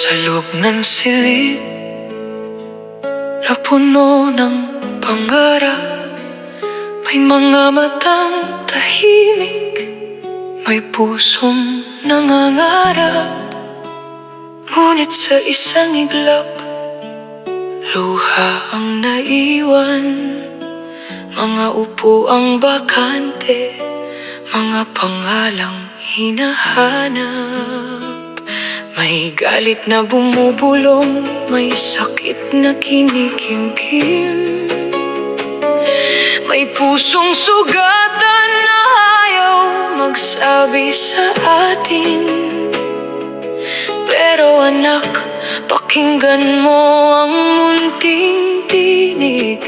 Sa loob ng silid na puno ng pangarap, may mga matang tahimik, may pusong nangangarap. Ngunit sa isang iglap, luha ang naiwan. Mga upuang bakante, mga pangalang hinahanap. May galit na bumubulong, may sakit na kinikimkim, may pusong sugatan na ayaw magsabi sa atin. Pero anak, pakinggan mo ang munting tinig.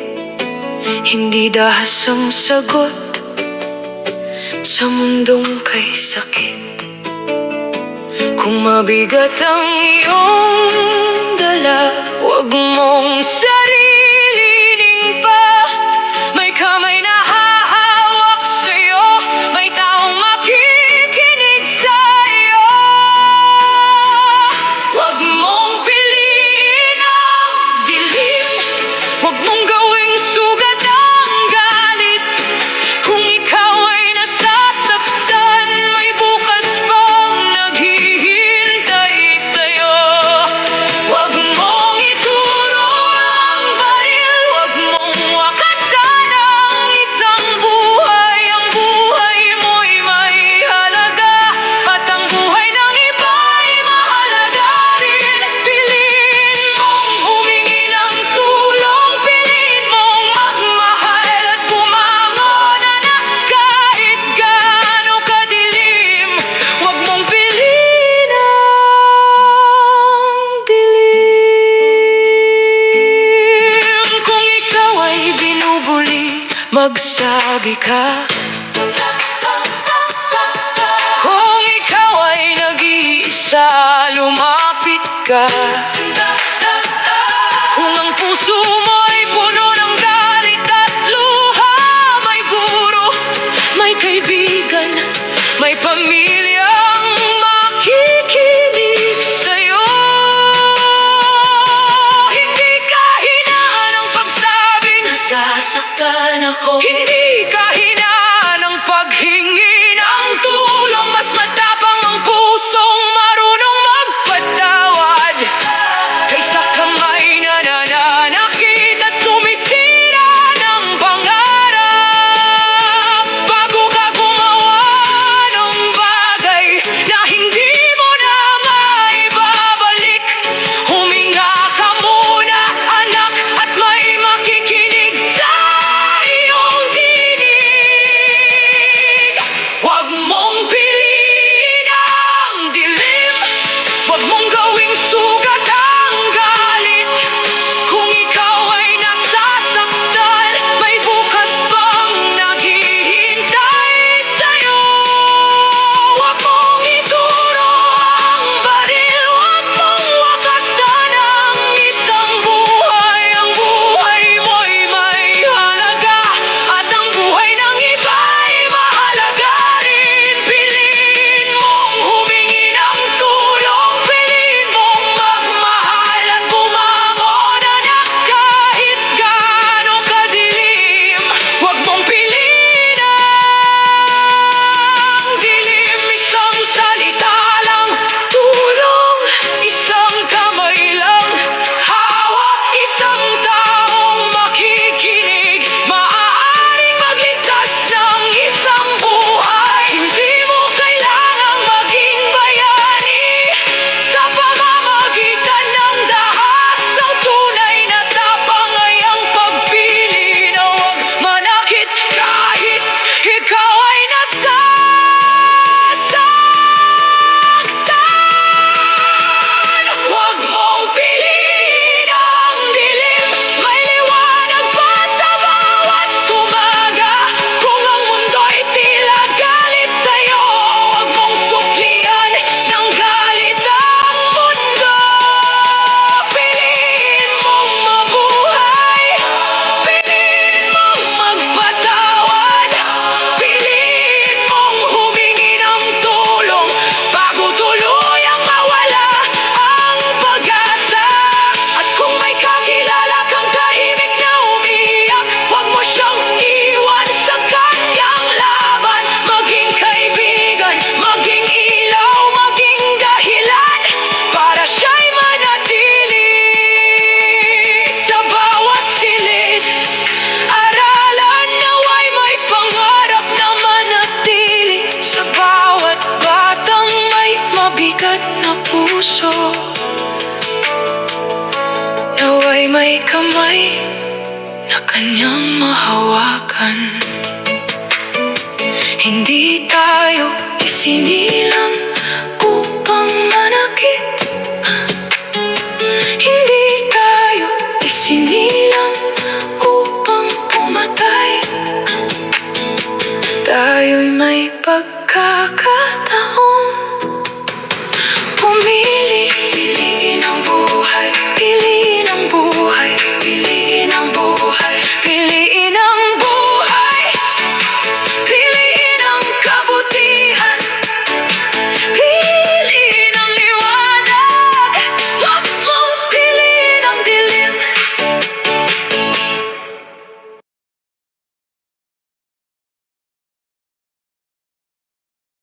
Hindi dahas ang sagot sa mundong kay sakit. Kung mabigat ang iyong dala, huwag mong sarilinin pa. May kamay na hahawak sa'yo, may taong makikinig sa'yo. Huwag mong piliin ang dilim, huwag mong gawing sugat ang galit. Kung ikaw ay nasasaktan, may bukas pang naghihintay sa'yo. Huwag mong ituro ang baril, huwag mong wakasan ang isang buhay. Ang buhay mo'y may halaga, at ang buhay ng iba'y mahalaga rin. Piliin mong humingi ng tulong, piliin mong magmahal at bumangon, anak, kahit gaano kadilim. Huwag mong piliin ang dilim. Kung ikaw ay binubuli, magsabi ka. Kung ikaw ay nag-iisa, lumapit ka. Kung ang puso mo'y puno ng galit at luha, may guro, may kaibigan, may pamilyang makikinig sa'yo. Hindi ka hinaan ng pagsabing nasasaktan ako. Hindi ka hinaan ng paghingi ng tulong. Mas matapang ang pusong marunong magpatawad, kaysa kamay na nananakit at sumisira ng pangarap. Bago ka gumawa ng bagay na hindi mo na maibabalik, huminga ka muna, anak, at may makikinig sa iyong diwa. puso. Naway may kamay na kanyang mahawakan. Hindi tayo isinilang upang manakit. Hindi tayo isinilang upang pumatay. Tayo'y may pagkakataon